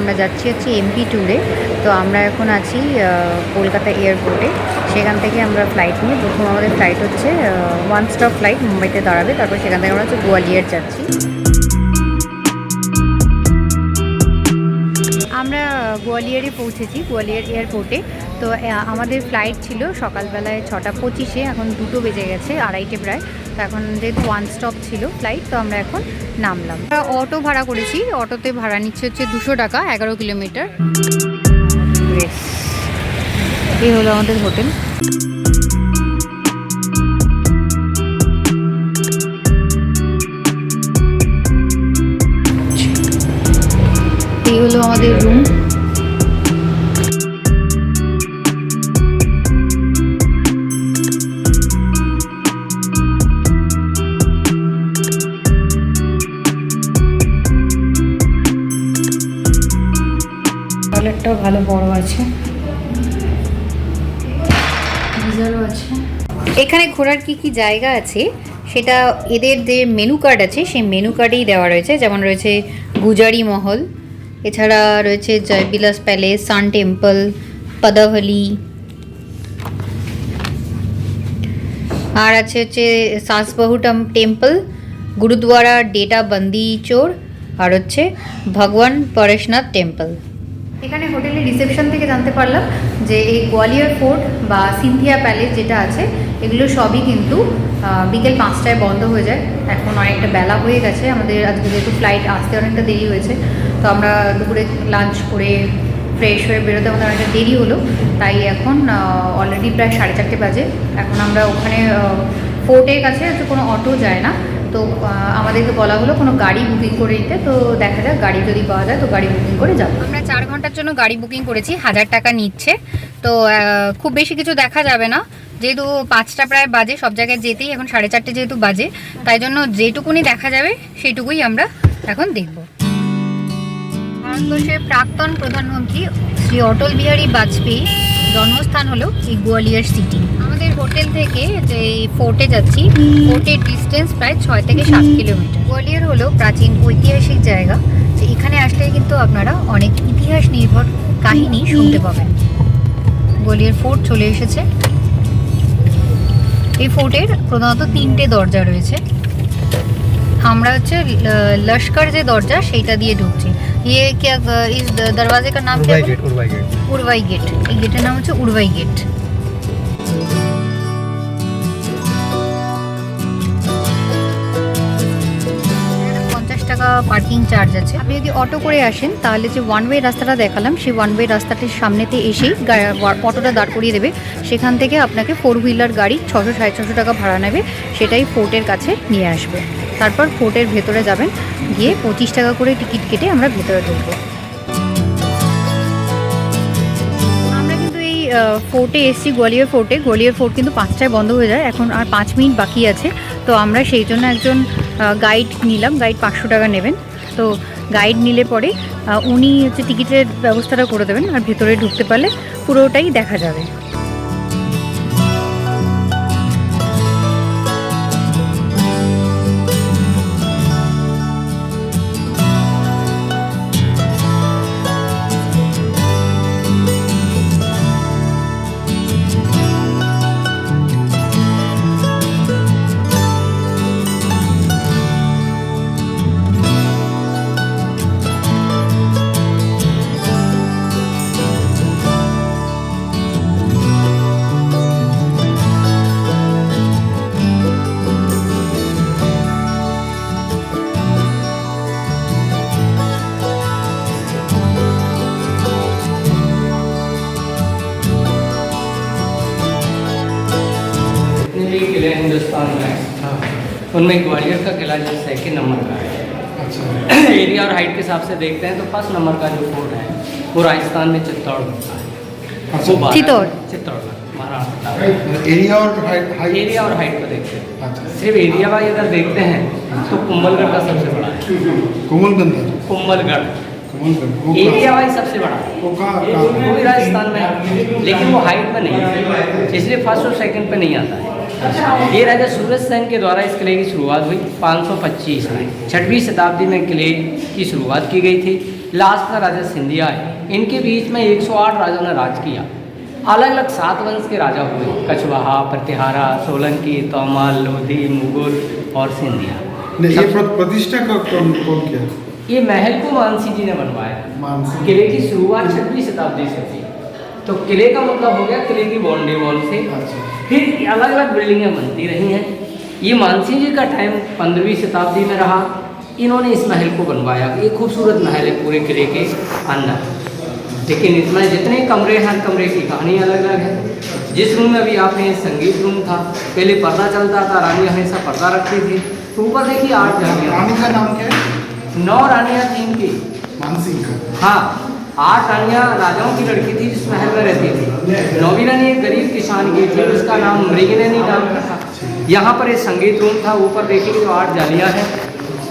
আমরা যাচ্ছি হচ্ছে এমপি ট্যুরে। তো আমরা এখন আছি কলকাতা এয়ারপোর্টে। সেখান থেকে আমরা ফ্লাইট নিয়ে, প্রথম আমাদের ফ্লাইট হচ্ছে ওয়ান স্টপ ফ্লাইট, মুম্বাইতে দাঁড়াবে। তারপর সেখান থেকে আমরা হচ্ছে গোয়ালিয়র যাচ্ছি। আমরা গোয়ালিয়রে পৌঁছেছি, গোয়ালিয়র এয়ারপোর্টে। তো আমাদের ফ্লাইট ছিল সকালবেলায় 6:25, এখন 2 বেজে গেছে, 2:30 প্রায়। তো এখন যেহেতু ওয়ান স্টপ ছিল ফ্লাইট, তো আমরা এখন নামলাম। অটো ভাড়া করেছি, অটোতে ভাড়া নিচ্ছে হচ্ছে 200 টাকা, 11 কিলোমিটার। এই হলো আমাদের হোটেল। এই হলো আমাদের রুম। টয়লেটটাও ভালো বড় আছে, গিজারও আছে। এখানে ঘোরার কি জায়গা আছে সেটা এদের যে মেনু কার্ড আছে সেই মেনু কার্ডেই দেওয়া রয়েছে। যেমন রয়েছে গুজারি মহল, এছাড়া রয়েছে জয়বিলাস প্যালেস, সান টেম্পল, পদাভ্যালি, আর আছে হচ্ছে সাসবাহুটম টেম্পল, গুরুদ্বারা ডেটা বন্দি চোর, আর হচ্ছে ভগবান পরেশনাথ টেম্পল। এখানে হোটেলের রিসেপশন থেকে জানতে পারলাম যে এই গোয়ালিয়র ফোর্ট বা সিনথিয়া প্যালেস যেটা আছে, এগুলো সবই কিন্তু বিকেল 5টায় বন্ধ হয়ে যায়। এখন অনেকটা বেলা হয়ে গেছে, আমাদের আজকে যেহেতু ফ্লাইট আসতে অনেকটা দেরি হয়েছে, তো আমরা দুপুরে লাঞ্চ করে ফ্রেশ হয়ে বেরোতে আমাদের অনেকটা দেরি হলো। তাই এখন অলরেডি প্রায় 4:30 বাজে। এখন আমরা ওখানে ফোর্টের কাছে হচ্ছে কোনো অটো যায় না, তো আমাদেরকে বলা হলো কোনো গাড়ি বুকিং করে দিতে। তো দেখা যাক, গাড়ি যদি পাওয়া যায় তো গাড়ি বুকিং করে যাবো। আমরা 4 ঘন্টার জন্য গাড়ি বুকিং করেছি, 1000 টাকা নিচ্ছে। তো খুব বেশি কিছু দেখা যাবে না, যেহেতু 5টা প্রায় বাজে, সব জায়গায় যেতেই এখন 4:30 যেহেতু বাজে, তাই জন্য যেটুকুনি দেখা যাবে সেইটুকুই আমরা এখন দেখব। ভারতবর্ষের প্রাক্তন প্রধানমন্ত্রী শ্রী অটল বিহারী বাজপেয়ী জন্মস্থান হলো এই গোয়ালিয়র সিটি। আমাদের হোটেল থেকে যে ফোর্টে যাচ্ছি, ফোর্টের ডিস্টেন্স প্রায় 6 থেকে 7 কিলোমিটার। গোয়ালিয়র হলো প্রাচীন ঐতিহাসিক জায়গা, যে এখানে আসলে কিন্তু আপনারা অনেক ইতিহাস নির্ভর কাহিনী শুনতে পাবেন। গোয়ালিয়র ফোর্ট চলে এসেছে। এই ফোর্টের প্রধানত 3টে দরজা রয়েছে। আমরা হচ্ছে লস্কর যে দরজা সেইটা দিয়ে ঢুকছি। ये क्या इस दरवाजे का नाम क्या है? उड़वाई गेट। এই গেটের নাম হচ্ছে উড়বাই গেট। 50 টাকা পার্কিং চার্জ আছে। আপনি যদি অটো করে আসেন তাহলে যে ওয়ান ওয়ে রাস্তাটা দেখালাম, সেই ওয়ান ওয়ে রাস্তাটির সামনেতে এসেই অটোটা দাঁড় করিয়ে দেবে। সেখান থেকে আপনাকে 4 হুইলার গাড়ি 600 650 টাকা ভাড়া নেবে, সেটাই ফোর্টের কাছে নিয়ে আসবে। তারপর ফোর্টের ভেতরে যাবেন, গিয়ে 25 টাকা করে টিকিট কেটে আমরা ভেতরে ঢুকবো। আমরা কিন্তু এই ফোর্টে এসেছি, গোয়ালিয়র ফোর্টে। গোয়ালিয়র ফোর্ট কিন্তু 5টায় বন্ধ হয়ে যায়, এখন আর 5 মিনিট বাকি আছে। তো আমরা সেই জন্য একজন গাইড নিলাম, গাইড 500 টাকা নেবেন। তো গাইড নিলে পরে উনি হচ্ছে টিকিটের ব্যবস্থাটা করে দেবেন, আর ভেতরে ঢুকতে পারলে পুরোটাই দেখা যাবে। किले हिंदुस्तान में, उनमें ग्वालियर का किला जो 2nd नंबर का है। अच्छा। एरिया और हाइट के हिसाब से देखते हैं तो 1st नंबर का जो फोर्ट है वो राजस्थान में चित्तौड़ होता है। चित्तौड़ महाराष्ट्र। एरिया और हाइट को देखते हैं। अच्छा। सिर्फ एरिया वाइज अगर देखते हैं तो कुंभलगढ़ का सबसे बड़ा है। कुंभलगढ़ एरिया वाइज सबसे बड़ा है, वो भी राजस्थान में है, लेकिन वो हाइट में नहीं है, इसलिए 1st और 2nd पे नहीं आता है। ये राजा सूरज सेन के द्वारा इस किले की शुरुआत हुई 525 में। 6वीं शताब्दी में किले की शुरुआत की गई थी। लास्ट में राजा सिंधिया है। इनके बीच में 108 राजाओं ने राज किया। अलग अलग 7 वंश के राजा हुए, कछवाहा, प्रतिहारा, सोलंकी, तोमल, लोधी, मुगल और सिंधिया। ये प्रतिष्ठा का कौन किया? ये महल को मानसी जी ने बनवाया। किले की शुरुआत 6वीं शताब्दी से थी। तो किले का मतलब हो गया किले की बाउंड्री वॉल से। फिर अलग अलग बिल्डिंगें बनती रही हैं। ये मानसी जी का टाइम 15वीं शताब्दी में रहा। इन्होंने इस महल को बनवाया। ये खूबसूरत महल है पूरे किले के अंदर, लेकिन इसमें जितने कमरे हैं, हर कमरे की कहानी अलग अलग है। जिस रूम में अभी आपने संगीत रूम था, पहले पर्दा चलता था, रानी हमेशा पर्दा रखती थी। तो ऊपर देखिए 8 झांकियाँ। रानी का नाम क्या है? 9 रानियाँ थी इनकी, मानसिंह का। हाँ, 8 रानियाँ राजाओं की लड़की थी जिस महल में रहती थी। 9वीं रानी एक गरीब किसान की थी, उसका नाम मृगनयनी नाम था। यहाँ पर एक संगीत रूम था। ऊपर देखिए जो 8 जालियाँ हैं,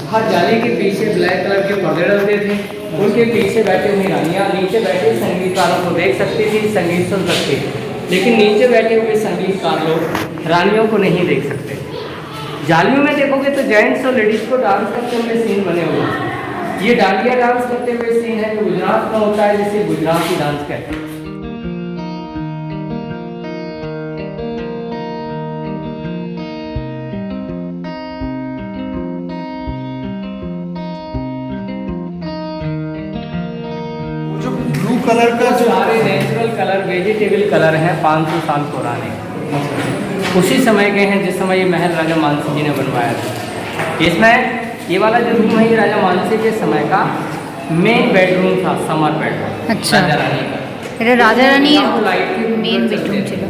हर जाली के पीछे ब्लैक कलर के पर्दे डलते थे। उनके पीछे बैठे हुई रानियाँ नीचे बैठे संगीतकारों को देख सकती थी, संगीत सुन सकती थी। लेकिन नीचे बैठे हुए संगीतकार लोग रानियों को नहीं देख सकते। जालियों में देखोगे तो जेंट्स और लेडीज को डांस करते हुए सीन बने हुए हैं। ये डांडिया डांस करते हुए सीन है जो गुजरात में होता है, जिसे गुजराती डांस कहते हैं। जो ब्लू कलर का जो सारे नेचुरल कलर, वेजिटेबल कलर हैं, 500 साल पुराने, उसी समय के हैं जिस समय ये महल राजा मानसिंह जी ने बनवाया था। इसमें ये वाला जो रूम है, ये राजा मानसिंह के समय का मेन बेडरूम था, समर बेडरूम। अच्छा, राजा रानी का। এটা রাজা রানী लाइट की मेन बेडरूम ছিল।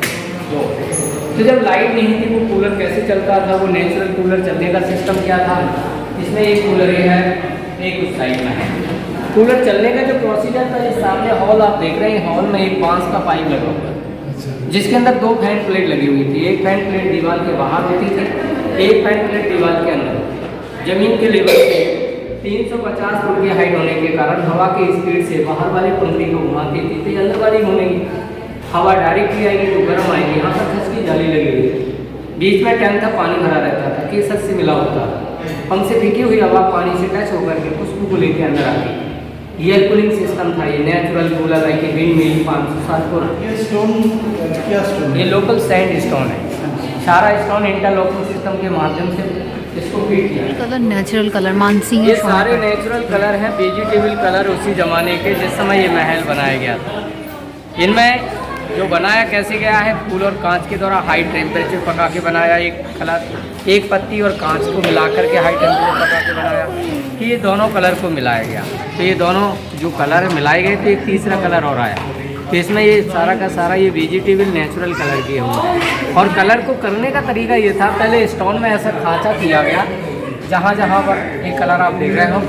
तो जब लाइट नहीं थी, वो कूलर कैसे चलता था? वो नेचुरल कूलर चलने का सिस्टम क्या था? इसमें एक कूलर ये है, एक उस साइड में है। कूलर चलने का जो प्रोसीजर था, इस सामने हॉल आप देख रहे हैं, हॉल में एक बांस का पाइप लगा हुआ है, जिसके अंदर 2 फैन प्लेट लगी हुई थी। एक फैन प्लेट दीवार के बाहर होती थी, एक फैन प्लेट दीवार के अंदर। जमीन के लेवल से 350 फुट की हाइट होने के कारण हवा की स्पीड से बाहर वाली पंखड़ी को घुमाती थी, तो अंदर वाली घूमेगी, हवा डायरेक्टली आएगी तो गर्म आएगी। यहाँ पर खस की जाली लगी हुई थी। बीच में टैंक था, पानी भरा रहता था, केसर से मिला होता था। पंप से फेंकी हुई हवा पानी से टच होकर के खुशबू को लेकर अंदर आती। एयर कूलिंग सिस्टम था। ये नेचुरल कूलर है कि विंड मिल 500 साल पुराना। ये स्टोन क्या स्टोन? ये लोकल सैंड स्टोन है। सारा स्टोन इंटरलॉकिंग सिस्टम के माध्यम से इसको फीड किया। कलर नेचुरल कलर मानसिंह ये सारे नेचुरल कलर हैं, वेजिटेबल कलर उसी ज़माने के जिस समय ये महल बनाया गया था। इनमें जो बनाया कैसे गया है, फूल और कांच के द्वारा हाई टेम्परेचर पका के बनाया एक कलर, एक पत्ती और कांच को मिलाकर के हाई टेम्परेचर पका के बनाया कि ये दोनों कलर को मिलाया गया। तो ये दोनों जो कलर मिलाए गए तो एक तीसरा कलर और आया। तो इसमें ये सारा का सारा ये वेजिटेबल नेचुरल कलर किए हुए हैं। और कलर को करने का तरीका ये था, पहले स्टोन में ऐसा खांचा किया गया, जहाँ जहाँ पर एक कलर आप देख रहे हो,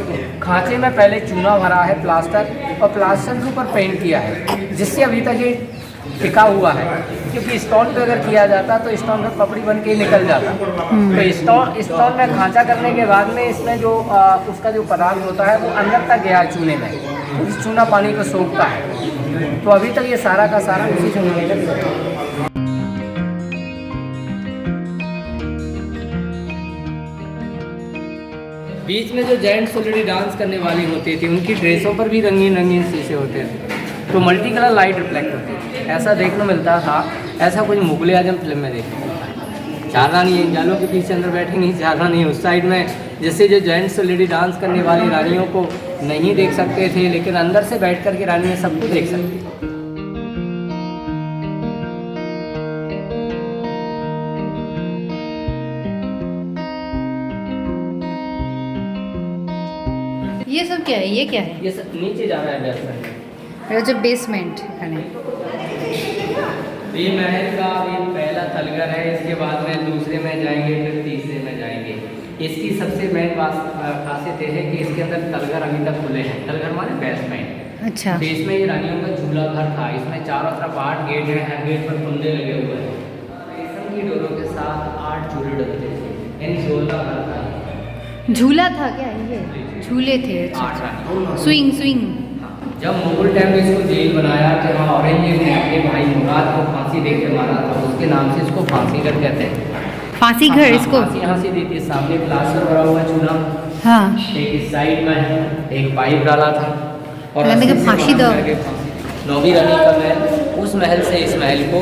खांचे में पहले चूना भरा है प्लास्टर, और प्लास्टर के ऊपर पेंट किया है, जिससे अभी तक ये टिका हुआ है। क्योंकि स्टोन पे अगर किया जाता तो स्टोन पे पपड़ी बन के निकल जाता। तो स्टोन में खांचा करने के बाद में इसमें जो उसका जो पदार्थ होता है वो अंदर तक गया चूने में, तो चूना पानी को सोखता है। तो अभी तक ये सारा का सारा उसी से मिलकर है। बीच में जो जेंट्स ऑलरेडी डांस करने वाली होती थी, उनकी ड्रेसों पर भी रंगीन रंगीन शीशे होते थे, तो मल्टी कलर लाइट रिफ्लेक्ट होती थी। ऐसा देखने मिलता था, ऐसा कुछ मुगल आजम फिल्म में देखने मिलता है। 4 रानी इन जालों के पीछे अंदर बैठेंगी, 4 रानी उस साइड में, जैसे जो जेंट्स ऑलरेडी डांस करने वाली रानियों को नहीं देख सकते थे, लेकिन अंदर से बैठ कर के रानियाँ सबको देख सकती थी। ये सब क्या है? ये क्या है? ये सब नीचे जा रहा है बेसमेंट। এটা হচ্ছে বেসমেন্ট এখানে। ये महल का ये पहला तलघर है, इसके बाद में दूसरे में जाएंगे, फिर तीसरे में जाएंगे। इसकी सबसे मेन खासियत ये है कि इसके अंदर तलघर अभी तक खुले हैं। तलघर माने बेसमेंट। अच्छा, तो इसमें ये रानियों का झूला घर था। इसमें चारों तरफ 8 गेट हैं, हर गेट पर कुंडे लगे हुए हैं। रेशम की डोरों के साथ 8 झूले डलते थे, यानी झूला घर था। झूला था क्या? ये झूले थे। अच्छा, 8 रानी। Swing swing. जब मुगल टाइम में इसको जेल बनाया, जहाँ औरंगजेब ने अपने भाई मुराद को फांसी दे के मारा था, उसके नाम से इसको फांसी घर कहते हैं। फांसी घर इसको? फांसी यहाँ से देती है। सामने प्लास्टर भरा हुआ चूल्हा, हाँ, एक इस साइड में है, एक पाइप डाला था, और मैंने कहा 80 से फांसी दो। बांध करके फांसी। नौवीं रानी का महल, उस महल से इस महल को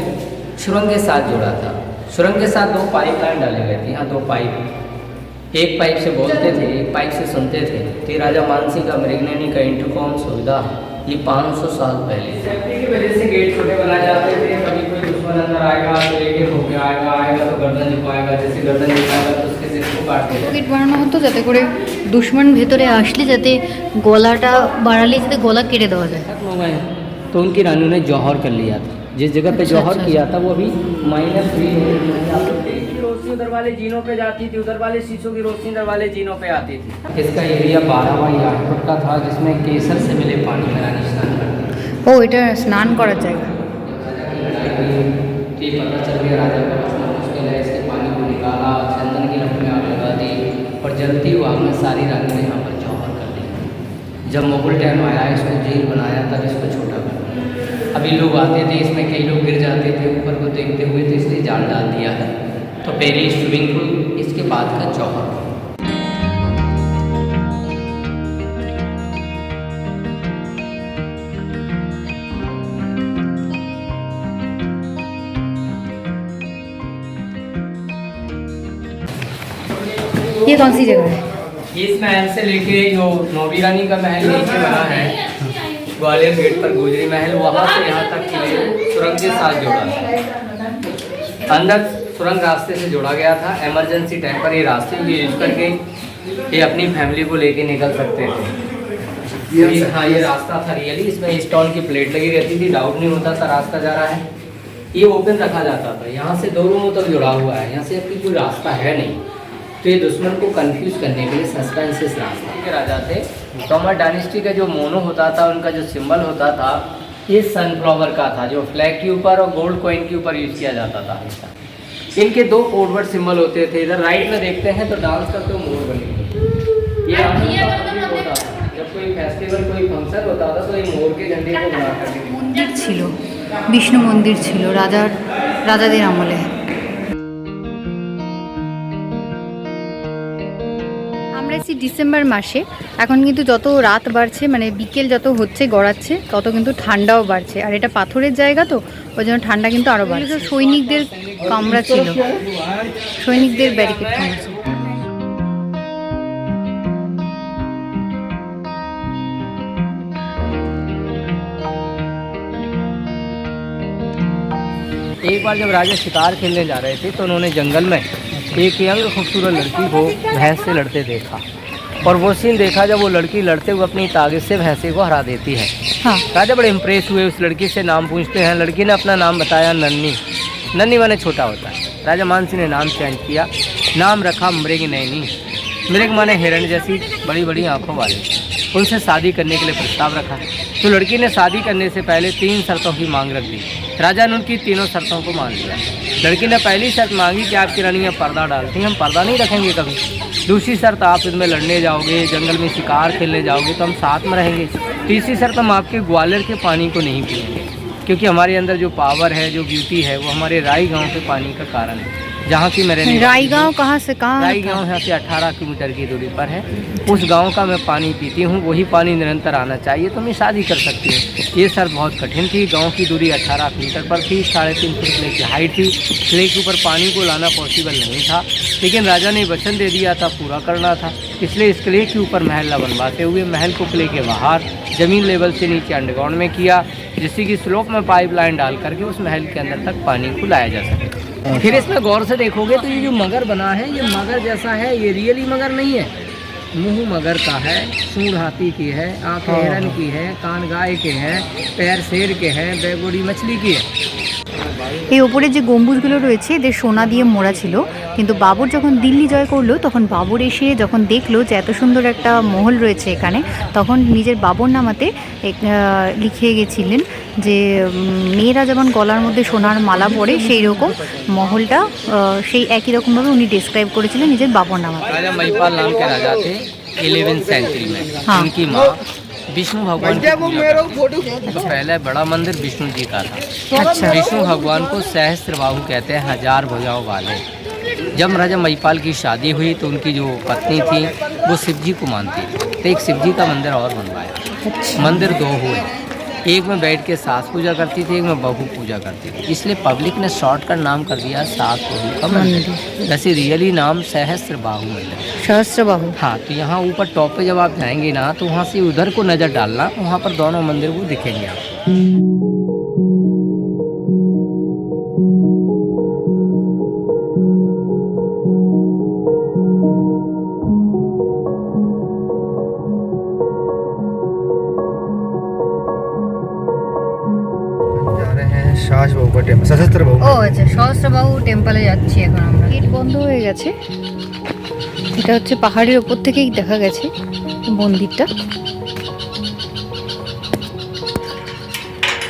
सुरंग के साथ जोड़ा था। सुरंग के साथ 2 पाइपलाइन डाले गए थे। यहाँ 2 पाइप, एक पाइप से बोलते थे, एक पाइप से सुनते थे। तो राजा मानसी का मृगनयनी का इंटरकॉम सुविधा ये 500 साल पहले सेफ्टी की वजह से गेट छोटे बनाए जाते थे। कभी कोई दुश्मन अंदर आएगा तो लेके होके आएगा तो गर्दन झुकाएगा, जैसे गर्दन झुकाएगा तो उसके सिर को काट देगा। গেট বানানো হতো যাতে করে দুশমন ভেতরে আসলে যাতে গলাটা বাড়ালে যাতে গলা কেটে দেওয়া যায়। खत्म हो गए हैं। तो उनकी रानियों ने जौहर कर लिया था। जिस जगह पे अच्छा, जौहर अच्छा, किया था वो अभी -3 रोशनी उधर वाले जीनों पे जाती थी, उधर वाले शीशों की रोशनी इधर वाले जीनों पे आती थी। इसका एरिया 12 बाई 8 फुट का था, जिसमें केसर से मिले पानी में रानी स्नान करती। ও এটা স্নান করার জায়গা। ये पता चल गया राजा को, कुछ ना कुछ मिला, इसके पानी को निकाला, चंदन की लकड़ी में आग लगा दी और जलती हुई आग में सारी रानी ने यहाँ पर जौहर कर दी। जब मुगल टाइम आया, इसको जेल बनाया, तब इसको छोटा कर दिया। अभी लोग आते थे, इसमें कई लोग गिर जाते थे ऊपर को देखते हुए, तो इसलिए जाल डाल दिया है। तो पहले स्विमिंग पूल, इसके बाद का जौहर। ये कौन सी जगह है? इस महल से लेके जो नौवीं रानी का महल नीचे बना है ग्वालियर गेट पर गोजरी महल, वहाँ से यहाँ तक किले सुरंग के साथ जोड़ा था। अंदर सुरंग रास्ते से जोड़ा गया था। इमरजेंसी टाइम पर ये रास्ते को यूज करके ये अपनी फैमिली को लेके निकल सकते थे। हाँ, ये रास्ता था रियली, इसमें स्टोन की प्लेट लगी रहती थी, डाउट नहीं होता था रास्ता जा रहा है। ये ओपन रखा जाता था। यहाँ से 2 रूमों तक जुड़ा हुआ है, यहाँ से अभी कोई रास्ता है नहीं। तो ये दुश्मन को कंफ्यूज करने के लिए सस्पेंसेस रास्ता के राजा थे। तोमर डायनेस्टी का जो मोनो होता था, उनका जो सिंबल होता था, ये सनफ्लावर का था, जो फ्लैग के ऊपर और गोल्ड कॉइन के ऊपर यूज किया जाता था हमेशा। इनके 2 फॉरवर्ड सिंबल होते थे। इधर राइट में देखते हैं तो डांस करते हुए मोर बने। ये होता था जब कोई फेस्टिवल, कोई फंक्शन होता था तो ये मोर के झंडे को बना करके মন্দির ছিল, বিষ্ণু মন্দির ছিল রাজাদের আমলে। আমরা এসেছি ডিসেম্বর মাসে। এখন কিন্তু যত রাত বাড়ছে, মানে বিকেল যত হচ্ছে গড়াচ্ছে, তত কিন্তু ঠান্ডাও বাড়ছে। আর এটা পাথরের জায়গা তো, ওই জন্য ঠান্ডা কিন্তু আরও বাড়ছে। সৈনিকদের কামরা ছিল, সৈনিকদের ব্যারিকেড কামরা ছিল। एक बार जब राजा शिकार खेलने जा रहे थे तो उन्होंने जंगल में एक यंग खूबसूरत लड़की को भैंस से लड़ते देखा। और वो सीन देखा जब वो लड़की लड़ते हुए अपनी ताकत से भैंसे को हरा देती है। हाँ। राजा बड़े इम्प्रेस हुए, उस लड़की से नाम पूछते हैं। लड़की ने अपना नाम बताया नन्नी। नन्नी माने छोटा होता है। राजा मानसी ने नाम चेंज किया, नाम रखा मृगनयनी। मृग माने हिरण जैसी बड़ी बड़ी आँखों वाले। उनसे शादी करने के लिए प्रस्ताव रखा। तो लड़की ने शादी करने से पहले 3 शर्तों की मांग रख दी। राजा ने उनकी तीनों शर्तों को मान लिया। लड़की ने पहली शर्त मांगी कि आपकी रानी में पर्दा डालती हैं, हम पर्दा नहीं रखेंगे कभी। दूसरी शर्त, आप इसमें लड़ने जाओगे, जंगल में शिकार खेलने जाओगे तो हम साथ में रहेंगे। तीसरी शर्त, हम आपके ग्वालियर के पानी को नहीं पिएंगे, क्योंकि हमारे अंदर जो पावर है, जो ब्यूटी है, वो हमारे राई गाँव के पानी का कारण है, जहाँ की मेरे राई गाँव कहाँ से कहाँ? राई गाँव यहाँ से 18 किलोमीटर की दूरी पर है। उस गांव का मैं पानी पीती हूँ, वही पानी निरंतर आना चाहिए तो मैं शादी कर सकती हूँ। ये शर्त बहुत कठिन थी। गांव की दूरी 18 किलोमीटर पर थी, 3.5 फुट किले की हाइट थी। किले के ऊपर पानी को लाना पॉसिबल नहीं था, लेकिन राजा ने वचन दे दिया था, पूरा करना था। इसलिए इस किले के ऊपर महल न बनवाते हुए महल को किले के बाहर ज़मीन लेवल से नीचे अंडरग्राउंड में किया, जिससे कि स्लोप में पाइपलाइन डाल करके उस महल के अंदर तक पानी को लाया जा सके। फिर इसमें गौर से देखोगे तो ये जो मगर बना है, ये मगर जैसा है, ये रियली मगर नहीं है। मुंह मगर का है, सूंड हाथी की है, आंखें हिरन की है, कान गाय के हैं, पैर शेर के हैं, बेगोड़ी मछली की है। এই ওপরে যে গম্বুজগুলো রয়েছে এদের সোনা দিয়ে মোড়া ছিল, কিন্তু বাবর যখন দিল্লি জয় করলো তখন বাবর এসে যখন দেখলো যে এত সুন্দর একটা মহল রয়েছে এখানে, তখন নিজের বাবর নামাতে লিখে গেছিলেন যে মেয়েরা যেমন গলার মধ্যে সোনার মালা পরে সেই রকম মহলটা সেই একই রকমভাবে উনি ডিসক্রাইব করেছিলেন নিজের বাবর নামাতে। राजा महिपाल नाम के राजा थे 11वीं सेंचुरी में। हाँ। उनकी माँ विष्णु भगवान की पूजा करती थी। तो पहले बड़ा मंदिर विष्णु जी का था। अच्छा। विष्णु भगवान को सहस्त्रबाहु कहते हैं, 1000 भुजाओं वाले। जब राजा महिपाल की शादी हुई तो उनकी जो पत्नी थी वो शिव जी को मानती थी, तो एक शिव जी का मंदिर और बनवाया। अच्छा। मंदिर दो हुए, एक में बैठ के सास पूजा करती थी, एक में बहू पूजा करती थी, इसलिए पब्लिक ने शॉर्टकट नाम कर दिया सास बहू का मंदिर। वैसे रियली नाम सहस्त्र बाहु मंदिर। सहस्त्रबाहु। हाँ, तो यहाँ ऊपर टॉप पे जब आप जाएंगे ना तो वहाँ से उधर को नज़र डालना, वहाँ पर दोनों मंदिर वो दिखेंगे आपको। जा रहे हैं सास बहू का टेम्पल, सशस्त्र ও बहू। আচ্ছা, সহস্রবাহু টেম্পলে যাচ্ছি এখন আমরা। গেট বন্ধ হয়ে গেছে, এটা হচ্ছে পাহাড়ের ওপর থেকেই দেখা গেছে মন্দিরটা।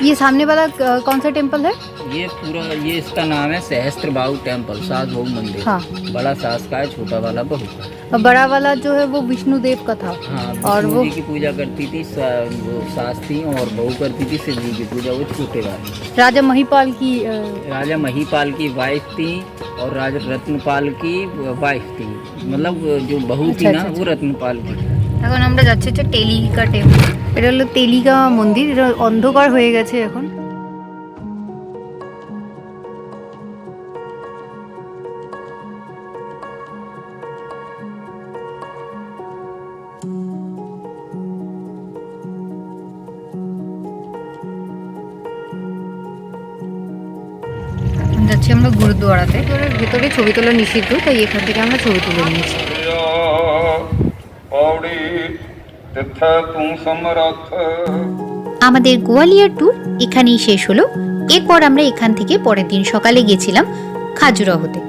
ये सामने वाला कौन सा टेम्पल है? ये पूरा ये इसका नाम है सहस्त्र बाहु टेम्पल, सास बहू मंदिर। हाँ। बड़ा सास का है, छोटा वाला बहू का। और बड़ा वाला जो है वो विष्णु देव का था। हाँ, और विष्णु वो जी की पूजा करती थी वो सास थी, और बहू करती थी शिव जी की पूजा, वो छोटे वाले। राजा महिपाल की राजा महीपाल की वाइफ थी और राजा रत्नपाल की वाइफ थी, मतलब जो बहू थी अच्छा, ना अच्छा, वो रत्नपाल की। এখন আমরা যাচ্ছি হচ্ছে টেলিকা টেম্পল। এটা হলো তেলিকা মন্দির, এটা অন্ধকার হয়ে গেছে এখন। যাচ্ছি আমরা গুরুদুয়ারাতে। গুরুদুয়ারার ভেতরে ছবি তোলা নিষিদ্ধ, তাই এখান থেকে আমরা ছবি তুলে নিয়েছি। পৌড়ি তিথে তুম সমরথ। আমাদের গোয়ালিয়র ট্যুর এখানেই শেষ হলো। এরপর আমরা এখান থেকে পরের দিন সকালে গেছিলাম খাজুরাহোতে।